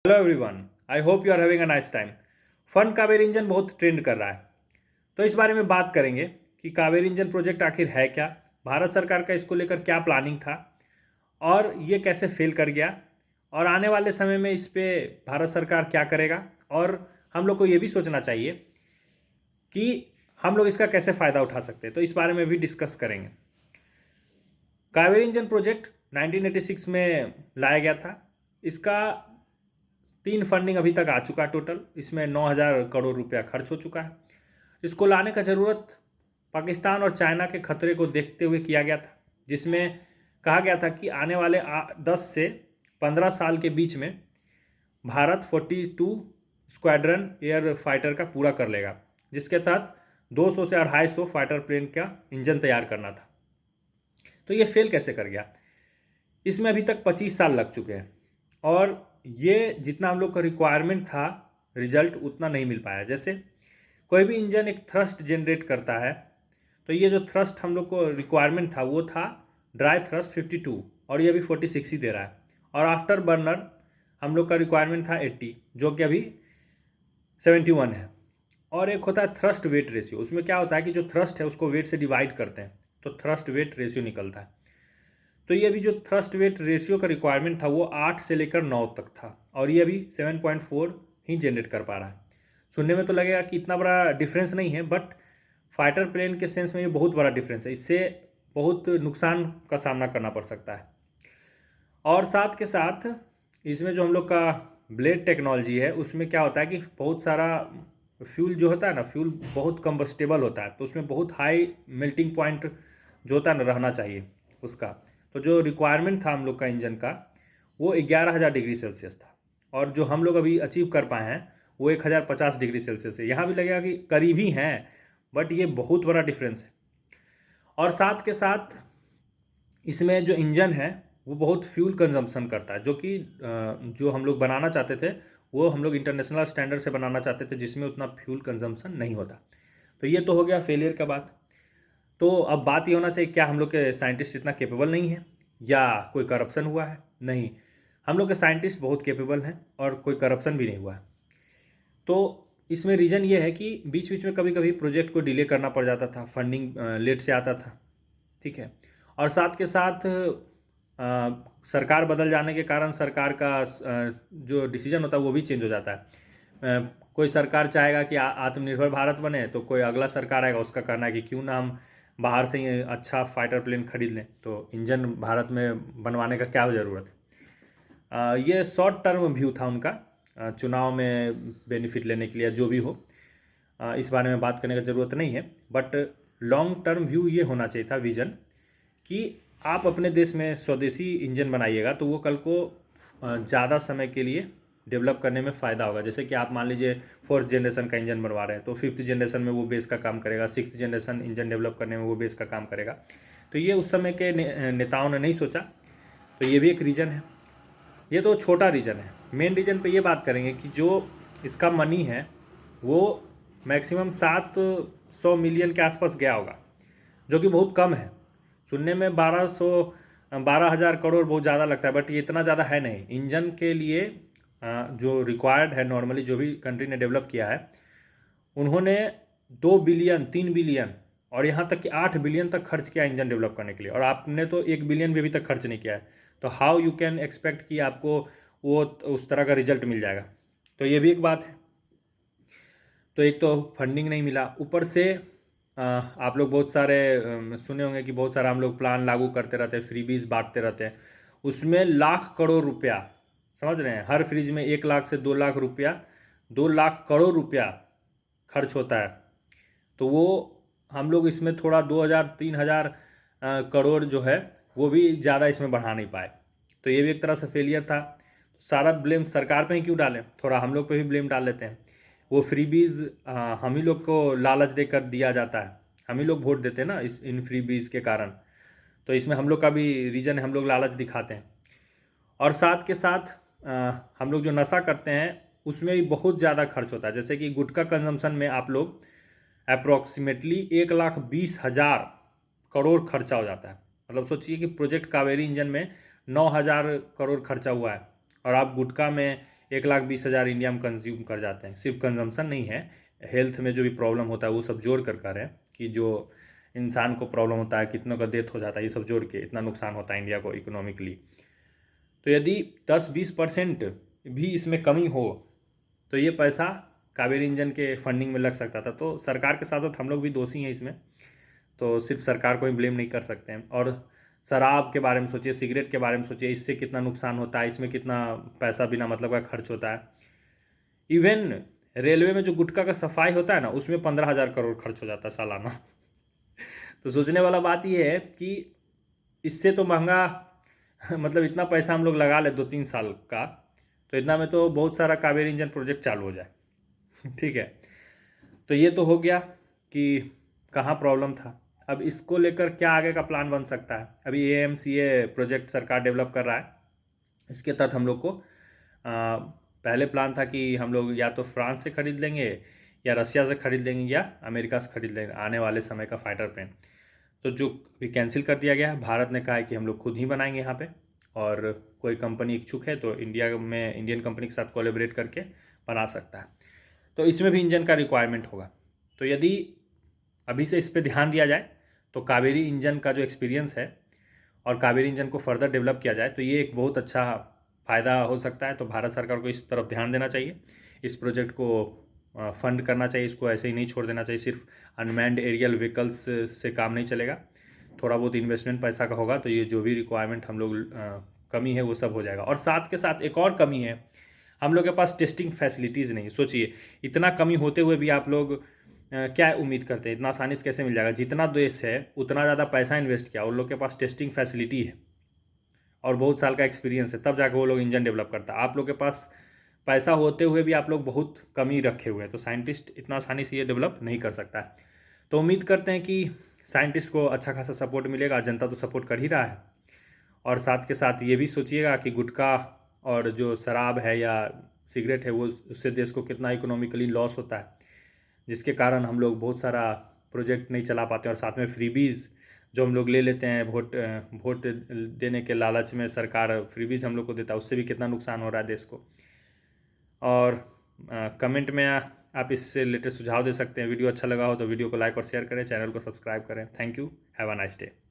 Hello everyone, I hope you are having a nice time. Fun Kaveri engine बहुत trend कर रहा है, तो इस बारे में बात करेंगे कि कावेरी इंजन प्रोजेक्ट आखिर है क्या, भारत सरकार का इसको लेकर क्या प्लानिंग था और ये कैसे फेल कर गया, और आने वाले समय में इस पे भारत सरकार क्या करेगा, और हम लोग को ये भी सोचना चाहिए कि हम लोग इसका कैसे फ़ायदा उठा सकते हैं। तो इस बारे में भी डिस्कस करेंगे। कावेरी इंजन प्रोजेक्ट 1986 में लाया गया था। इसका 3 फंडिंग अभी तक आ चुका है टोटल। इसमें 9,000 करोड़ रुपया खर्च हो चुका है। इसको लाने का ज़रूरत पाकिस्तान और चाइना के खतरे को देखते हुए किया गया था, जिसमें कहा गया था कि आने वाले 10 से 15 साल के बीच में भारत 42 स्क्वाड्रन एयर फाइटर का पूरा कर लेगा, जिसके तहत 200 से 250 फाइटर प्लेन का इंजन तैयार करना था। तो ये फेल कैसे कर गया? इसमें अभी तक 25 साल लग चुके हैं और ये जितना हम लोग का रिक्वायरमेंट था रिजल्ट उतना नहीं मिल पाया। जैसे कोई भी इंजन एक थ्रस्ट जनरेट करता है, तो ये जो थ्रस्ट हम लोग को रिक्वायरमेंट था वो था ड्राई थ्रस्ट 52 और ये अभी 46 ही दे रहा है। और आफ्टर बर्नर हम लोग का रिक्वायरमेंट था 80, जो कि अभी 71 है। और एक होता है थ्रस्ट वेट रेशियो। उसमें क्या होता है कि जो थ्रस्ट है उसको वेट से डिवाइड करते हैं तो थ्रस्ट वेट रेशियो निकलता है। तो ये अभी जो थ्रस्ट वेट रेशियो का रिक्वायरमेंट था वो 8 से लेकर 9 तक था और ये अभी 7.4 ही जनरेट कर पा रहा है। सुनने में तो लगेगा कि इतना बड़ा डिफरेंस नहीं है, बट फाइटर प्लेन के सेंस में ये बहुत बड़ा डिफरेंस है। इससे बहुत नुकसान का सामना करना पड़ सकता है। और साथ के साथ इसमें जो हम लोग का ब्लेड टेक्नोलॉजी है उसमें क्या होता है कि बहुत सारा फ्यूल जो होता है ना, फ्यूल बहुत कंबस्टेबल होता है, तो उसमें बहुत हाई मेल्टिंग पॉइंट जो होता है ना रहना चाहिए उसका। तो जो रिक्वायरमेंट था हम लोग का इंजन का वो 11,000 डिग्री सेल्सियस था और जो हम लोग अभी अचीव कर पाए हैं वो 1,050 डिग्री सेल्सियस है। यहाँ भी लगेगा कि करीब ही हैं, बट ये बहुत बड़ा डिफरेंस है। और साथ के साथ इसमें जो इंजन है वो बहुत फ्यूल कंजम्पशन करता है, जो कि जो हम लोग बनाना चाहते थे वो हम लोग इंटरनेशनल स्टैंडर्ड से बनाना चाहते थे, जिसमें उतना फ्यूल कंजम्पशन नहीं होता। तो ये तो हो गया फेलियर का बात। तो अब बात ये होना चाहिए क्या हम लोग के साइंटिस्ट इतना केपेबल नहीं है या कोई करप्शन हुआ है? नहीं, हम लोग के साइंटिस्ट बहुत केपेबल हैं और कोई करप्शन भी नहीं हुआ है। तो इसमें रीज़न ये है कि बीच बीच में कभी कभी प्रोजेक्ट को डिले करना पड़ जाता था, फंडिंग लेट से आता था, ठीक है। और साथ के साथ सरकार बदल जाने के कारण सरकार का जो डिसीजन होता है वो भी चेंज हो जाता है। कोई सरकार चाहेगा कि आत्मनिर्भर भारत बने, तो कोई अगला सरकार आएगा उसका कहना है कि क्यों ना हम बाहर से ही अच्छा फाइटर प्लेन खरीद लें, तो इंजन भारत में बनवाने का क्या ज़रूरत है। ये शॉर्ट टर्म व्यू था उनका, चुनाव में बेनिफिट लेने के लिए जो भी हो। इस बारे में बात करने का ज़रूरत नहीं है, बट लॉन्ग टर्म व्यू ये होना चाहिए था विज़न कि आप अपने देश में स्वदेशी इंजन बनाइएगा तो वो कल को ज़्यादा समय के लिए डेवलप करने में फ़ायदा होगा। जैसे कि आप मान लीजिए 4th जनरेशन का इंजन बनवा रहे हैं तो 5th जनरेशन में वो बेस का काम करेगा, 6th जनरेशन इंजन डेवलप करने में वो बेस का काम करेगा। तो ये उस समय के नेताओं ने नहीं सोचा, तो ये भी एक रीज़न है। ये तो छोटा रीज़न है। मेन रीज़न पे ये बात करेंगे कि जो इसका मनी है वो मैक्सिमम 700 मिलियन के आसपास गया होगा, जो कि बहुत कम है। सुनने में 12,000 करोड़ बहुत ज़्यादा लगता है, बट ये इतना ज़्यादा है नहीं। इंजन के लिए जो रिक्वायर्ड है नॉर्मली जो भी कंट्री ने डेवलप किया है उन्होंने 2 बिलियन 3 बिलियन और यहाँ तक कि 8 बिलियन तक खर्च किया इंजन डेवलप करने के लिए, और आपने तो 1 बिलियन भी अभी तक खर्च नहीं किया है। तो हाउ यू कैन एक्सपेक्ट कि आपको वो उस तरह का रिजल्ट मिल जाएगा? तो ये भी एक बात है। तो एक तो फंडिंग नहीं मिला, ऊपर से आप लोग बहुत सारे सुने होंगे कि बहुत सारा हम लोग प्लान लागू करते रहते हैं, फ्रीबीज बांटते रहते हैं, उसमें लाख करोड़ रुपया, समझ रहे हैं, हर फ्रीज में 1 लाख से 2 लाख रुपया, 2 लाख करोड़ रुपया खर्च होता है। तो वो हम लोग इसमें थोड़ा 2,000-3,000 करोड़ जो है वो भी ज़्यादा इसमें बढ़ा नहीं पाए। तो ये भी एक तरह से फेलियर था। सारा ब्लेम सरकार पे ही क्यों डालें, थोड़ा हम लोग पे भी ब्लेम डाल लेते हैं। वो फ्रीबीज़ हम ही लोग को लालच देकर दिया जाता है, हम ही लोग वोट देते हैं ना इन फ्रीबीज़ के कारण। तो इसमें हम लोग का भी रीज़न है, हम लोग लालच दिखाते हैं। और साथ के साथ हम लोग जो नशा करते हैं उसमें भी बहुत ज़्यादा खर्च होता है। जैसे कि गुटखा कंजम्पशन में आप लोग अप्रॉक्सीमेटली 1,20,000 करोड़ खर्चा हो जाता है। मतलब सोचिए कि प्रोजेक्ट कावेरी इंजन में 9,000 करोड़ खर्चा हुआ है और आप गुटखा में 1,20,000 इंडिया में कंज्यूम कर जाते हैं। सिर्फ कंजम्पशन नहीं है, हेल्थ में जो भी प्रॉब्लम होता है वो सब जोड़ कर रहे हैं कि जो इंसान को प्रॉब्लम होता है, कितनों का डेथ हो जाता है, ये सब जोड़ के इतना नुकसान होता है इंडिया को इकोनॉमिकली। तो यदि 10-20% भी इसमें कमी हो तो ये पैसा कावेरी इंजन के फंडिंग में लग सकता था। तो सरकार के साथ साथ हम लोग भी दोषी हैं इसमें, तो सिर्फ सरकार को ही ब्लेम नहीं कर सकते हैं। और शराब के बारे में सोचिए, सिगरेट के बारे में सोचिए, इससे कितना नुकसान होता है, इसमें कितना पैसा बिना मतलब का खर्च होता है। इवन रेलवे में जो गुटखा का सफाई होता है ना, उसमें 15,000 करोड़ खर्च हो जाता है सालाना। तो सोचने वाला बात यह है कि इससे तो महंगा मतलब इतना पैसा हम लोग लगा ले 2-3 साल का, तो इतना में तो बहुत सारा कावेरी इंजन प्रोजेक्ट चालू हो जाए। ठीक है, तो ये तो हो गया कि कहाँ प्रॉब्लम था। अब इसको लेकर क्या आगे का प्लान बन सकता है। अभी AMCA प्रोजेक्ट सरकार डेवलप कर रहा है। इसके तहत हम लोग को पहले प्लान था कि हम लोग या तो फ्रांस से खरीद लेंगे या रसिया से खरीद लेंगे या अमेरिका से खरीद लेंगे आने वाले समय का फाइटर प्लेन। तो जो भी कैंसिल कर दिया गया है। भारत ने कहा है कि हम लोग खुद ही बनाएंगे यहाँ पे, और कोई कंपनी इच्छुक है तो इंडिया में इंडियन कंपनी के साथ कोलैबोरेट करके बना सकता है। तो इसमें भी इंजन का रिक्वायरमेंट होगा। तो यदि अभी से इस पर ध्यान दिया जाए तो कावेरी इंजन का जो एक्सपीरियंस है और कावेरी इंजन को फर्दर डेवलप किया जाए तो ये एक बहुत अच्छा फ़ायदा हो सकता है। तो भारत सरकार को इस तरफ ध्यान देना चाहिए, इस प्रोजेक्ट को फंड करना चाहिए, इसको ऐसे ही नहीं छोड़ देना चाहिए। सिर्फ अनमैन्ड एरियल व्हीकल्स से काम नहीं चलेगा, थोड़ा बहुत इन्वेस्टमेंट पैसा का होगा तो ये जो भी रिक्वायरमेंट हम लोग कमी है वो सब हो जाएगा। और साथ के साथ एक और कमी है, हम लोग के पास टेस्टिंग फैसिलिटीज़ नहीं। सोचिए, इतना कमी होते हुए भी आप लोग क्या उम्मीद करते हैं इतना आसानी से कैसे मिल जाएगा। जितना देश है उतना ज़्यादा पैसा इन्वेस्ट किया, उन लोग के पास टेस्टिंग फैसिलिटी है और बहुत साल का एक्सपीरियंस है, तब जाकर वो लोग इंजन डेवलप करता है। आप लोग के पास पैसा होते हुए भी आप लोग बहुत कमी रखे हुए हैं, तो साइंटिस्ट इतना आसानी से ये डेवलप नहीं कर सकता है। तो उम्मीद करते हैं कि साइंटिस्ट को अच्छा खासा सपोर्ट मिलेगा, जनता तो सपोर्ट कर ही रहा है। और साथ के साथ ये भी सोचिएगा कि गुटखा और जो शराब है या सिगरेट है वो उससे देश को कितना इकोनॉमिकली लॉस होता है, जिसके कारण हम लोग बहुत सारा प्रोजेक्ट नहीं चला पाते। और साथ में फ्रीबीज़ जो हम लोग ले लेते हैं, वोट देने के लालच में सरकार फ्रीबीज हम लोग को देता है, उससे भी कितना नुकसान हो रहा है देश को। और कमेंट में आप इससे रिलेटेड सुझाव दे सकते हैं। वीडियो अच्छा लगा हो तो वीडियो को लाइक और शेयर करें, चैनल को सब्सक्राइब करें। Thank you, have a nice day.